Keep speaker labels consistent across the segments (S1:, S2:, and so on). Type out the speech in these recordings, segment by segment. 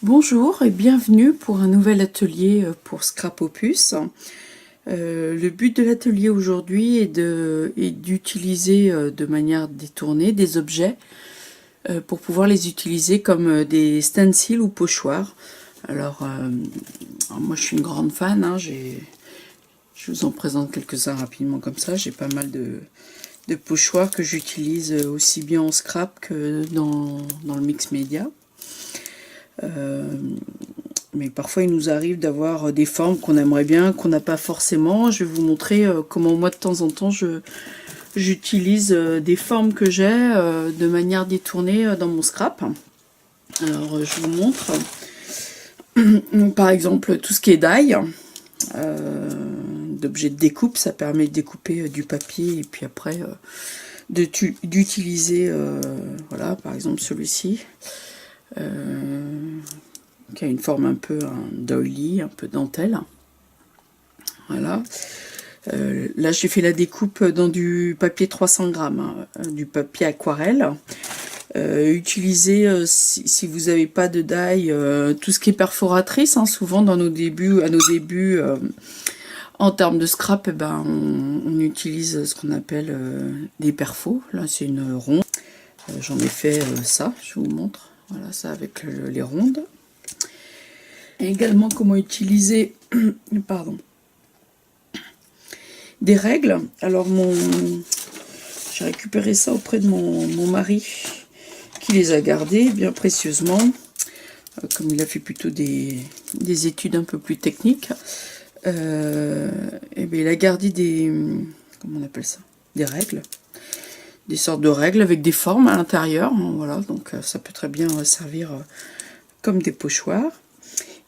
S1: Bonjour et bienvenue pour un nouvel atelier pour Scrap Opus. Le but de l'atelier aujourd'hui est d'utiliser de manière détournée des objets pour pouvoir les utiliser comme des stencils ou pochoirs. Alors, moi je suis une grande fan, hein, je vous en présente quelques-uns rapidement comme ça. J'ai pas mal de pochoirs que j'utilise aussi bien en scrap que dans le mix média. Mais parfois il nous arrive d'avoir des formes qu'on aimerait bien, qu'on n'a pas forcément. Je vais vous montrer comment moi de temps en temps j'utilise des formes que j'ai de manière détournée dans mon scrap. Alors je vous montre par exemple tout ce qui est die, d'objets de découpe. Ça permet de découper du papier et puis après d'utiliser voilà, par exemple celui-ci qui a une forme un peu d'oily, un peu dentelle. Voilà. Là, j'ai fait la découpe dans du papier 300 grammes, hein, du papier aquarelle. Utilisez, si vous n'avez pas de die, tout ce qui est perforatrice. Hein, souvent, à nos débuts, en termes de scrap, on utilise ce qu'on appelle des perfos. Là, c'est une ronde. J'en ai fait ça, je vous montre. Voilà, ça avec les rondes. Et également comment utiliser pardon, des règles. Alors j'ai récupéré ça auprès de mon mari qui les a gardées bien précieusement. Comme il a fait plutôt des études un peu plus techniques, et bien il a gardé des, comment on appelle ça, des règles, des sortes de règles avec des formes à l'intérieur. Voilà, donc ça peut très bien servir comme des pochoirs.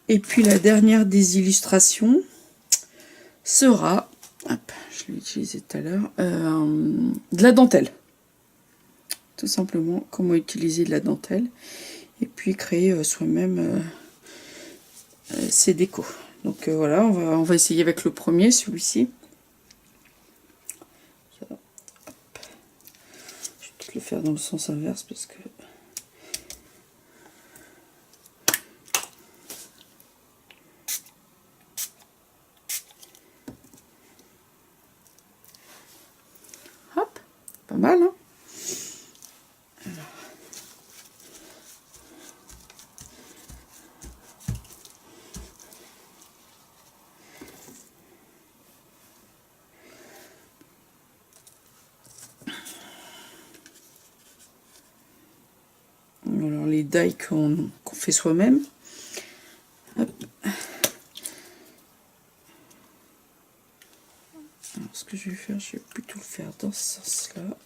S1: Et puis la dernière des illustrations sera, hop, je l'ai utilisé tout à l'heure, de la dentelle. Tout simplement, comment utiliser de la dentelle et puis créer soi-même ses décos. Donc voilà, on va essayer avec le premier, celui-ci. Je vais peut-être le faire dans le sens inverse parce que hop, pas mal, hein. Alors les die qu'on fait soi-même. Ce que je vais faire, je vais plutôt le faire dans ce sens-là. Moi,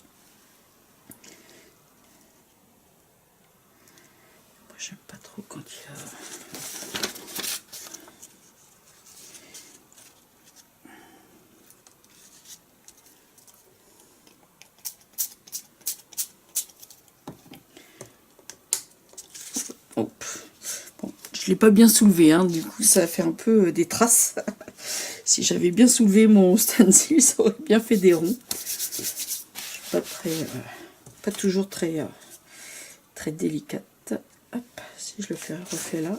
S1: j'aime pas trop quand il y a... Hop. Bon, je l'ai pas bien soulevé, hein, du coup ça a fait un peu des traces. Si j'avais bien soulevé mon stencil, ça aurait bien fait des ronds. Je suis pas très, pas toujours très, très délicate. Hop, si je le refais là.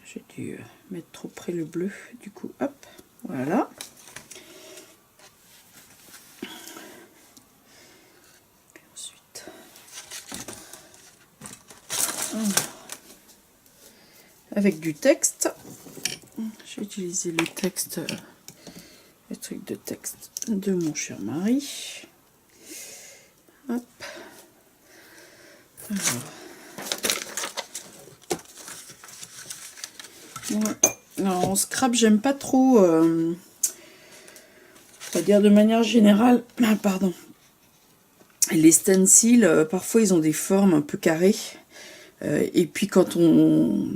S1: J'ai dû mettre trop près le bleu, du coup, hop, voilà. Et ensuite, avec du texte, j'ai utilisé le texte, le truc de texte de mon cher mari. Hop. Alors. Ouais. Alors, en scrap, j'aime pas trop, c'est-à-dire de manière générale, pardon, les stencils, parfois ils ont des formes un peu carrées, et puis quand on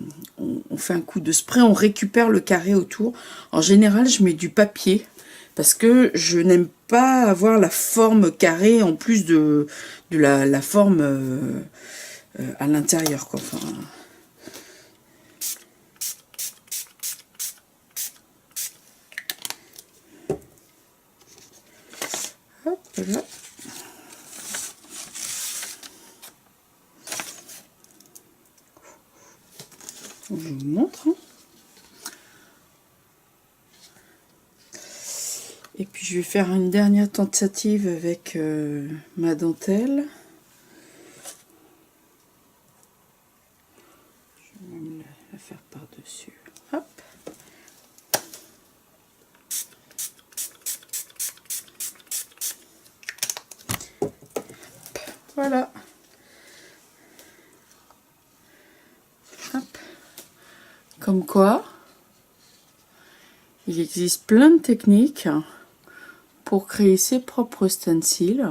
S1: fait un coup de spray, on récupère le carré autour. En général, je mets du papier, parce que je n'aime pas avoir la forme carrée en plus de la forme à l'intérieur, quoi. Enfin, hop là. je vous montre. Hein. Et puis je vais faire une dernière tentative avec ma dentelle. Je vais même la faire par-dessus. Hop. Voilà. Hop. Comme quoi, il existe plein de techniques pour créer ses propres stencils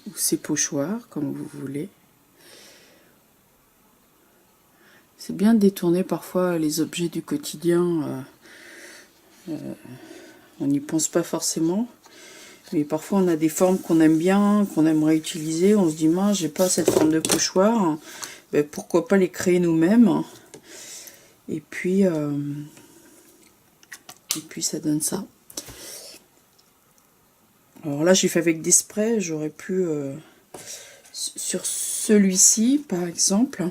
S1: ou ses pochoirs, comme vous voulez. C'est bien de détourner parfois les objets du quotidien. On n'y pense pas forcément. Mais parfois on a des formes qu'on aime bien, qu'on aimerait utiliser. On se dit, mince, j'ai pas cette forme de pochoir. Ben, pourquoi pas les créer nous-mêmes. Et puis ça donne ça. Alors là j'ai fait avec des sprays. J'aurais pu sur celui-ci par exemple.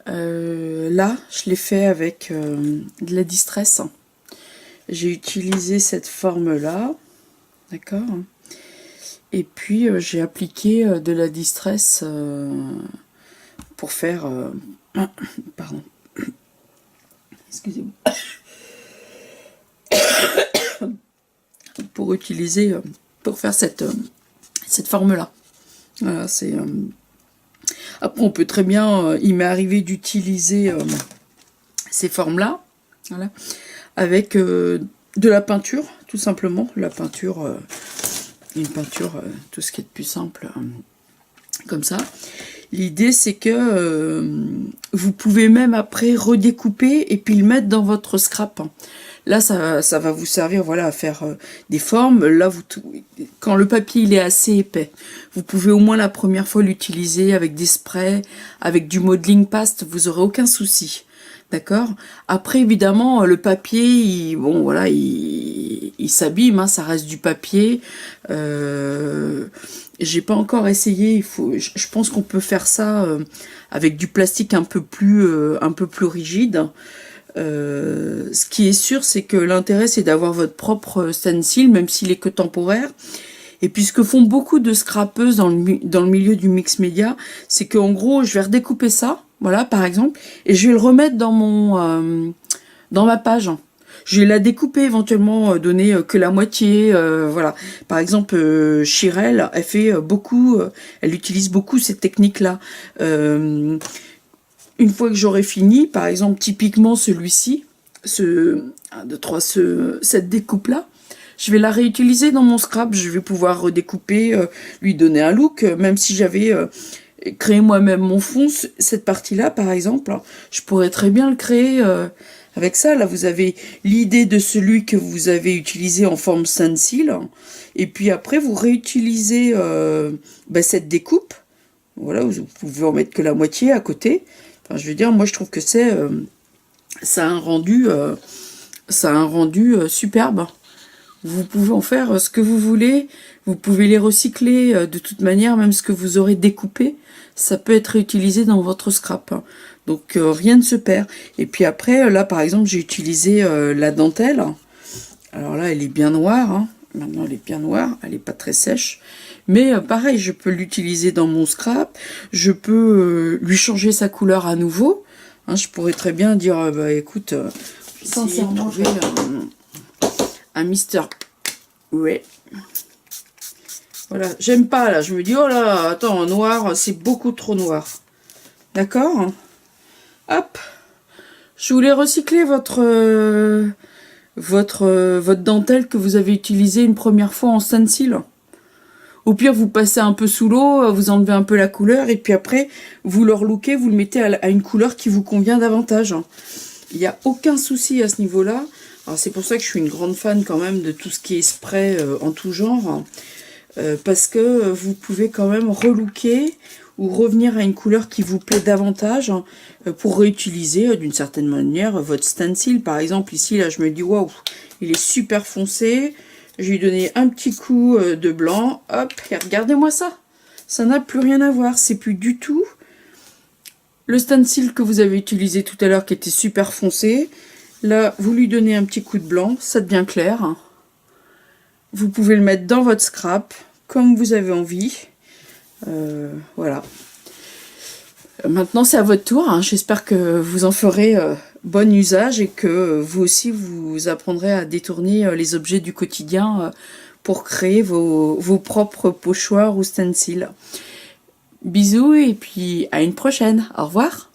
S1: Là je l'ai fait avec de la distress. J'ai utilisé cette forme là. D'accord. Et puis j'ai appliqué de la distress pour faire... pardon. Excusez-moi. Pour utiliser, pour faire cette forme-là. Voilà, c'est... Après, on peut très bien... il m'est arrivé d'utiliser ces formes-là. Voilà. Avec... de la peinture, tout simplement. La peinture, une peinture, tout ce qui est de plus simple, comme ça. L'idée, c'est que vous pouvez même après redécouper et puis le mettre dans votre scrap. Là, ça va vous servir, voilà, à faire des formes. Là, quand le papier il est assez épais, vous pouvez au moins la première fois l'utiliser avec des sprays, avec du modeling paste, vous aurez aucun souci. D'accord. Après, évidemment, le papier, bon, voilà, il s'abîme, hein, ça reste du papier. J'ai pas encore essayé. Je pense qu'on peut faire ça avec du plastique un peu plus rigide. Ce qui est sûr, c'est que l'intérêt, c'est d'avoir votre propre stencil, même s'il est que temporaire. Et puis, ce que font beaucoup de scrapeuses dans le milieu du mix média, c'est qu'en gros, je vais redécouper ça. Voilà, par exemple, et je vais le remettre dans dans ma page. Je vais la découper éventuellement, donner que la moitié, voilà. Par exemple, Chirel, elle fait beaucoup, elle utilise beaucoup cette technique-là. Une fois que j'aurai fini, par exemple, typiquement celui-ci, cette découpe-là, je vais la réutiliser dans mon scrap. Je vais pouvoir redécouper, lui donner un look, même si j'avais... créer moi-même mon fond, cette partie-là, par exemple, je pourrais très bien le créer avec ça. Là, vous avez l'idée de celui que vous avez utilisé en forme stencil, et puis après, vous réutilisez cette découpe. Voilà, vous pouvez en mettre que la moitié à côté. Enfin, je veux dire, moi, je trouve que ça a un rendu superbe. Vous pouvez en faire ce que vous voulez. Vous pouvez les recycler de toute manière, même ce que vous aurez découpé, ça peut être réutilisé dans votre scrap. Donc rien ne se perd. Et puis après, là par exemple, j'ai utilisé la dentelle. Alors là, elle est bien noire. Hein. Maintenant, elle est bien noire. Elle n'est pas très sèche. Mais pareil, je peux l'utiliser dans mon scrap. Je peux lui changer sa couleur à nouveau. Hein, je pourrais très bien dire, écoute, sincèrement, je vais un Mister. Ouais. Voilà, j'aime pas là. Je me dis, oh là, attends, en noir, c'est beaucoup trop noir. D'accord? Hop. Je voulais recycler votre dentelle que vous avez utilisée une première fois en stencil. Au pire, vous passez un peu sous l'eau, vous enlevez un peu la couleur, et puis après, vous le relookez, vous le mettez à une couleur qui vous convient davantage. Il n'y a aucun souci à ce niveau-là. Alors c'est pour ça que je suis une grande fan quand même de tout ce qui est spray en tout genre. Parce que vous pouvez quand même relooker ou revenir à une couleur qui vous plaît davantage pour réutiliser d'une certaine manière votre stencil. Par exemple, ici, là, je me dis, waouh, il est super foncé. Je lui ai donné un petit coup de blanc. Hop, et regardez-moi ça. Ça n'a plus rien à voir. C'est plus du tout Le stencil que vous avez utilisé tout à l'heure qui était super foncé, là vous lui donnez un petit coup de blanc, ça devient clair. Vous pouvez le mettre dans votre scrap comme vous avez envie. Voilà. Maintenant c'est à votre tour, hein. J'espère que vous en ferez bon usage et que vous aussi vous apprendrez à détourner les objets du quotidien pour créer vos propres pochoirs ou stencils. Bisous et puis à une prochaine. Au revoir.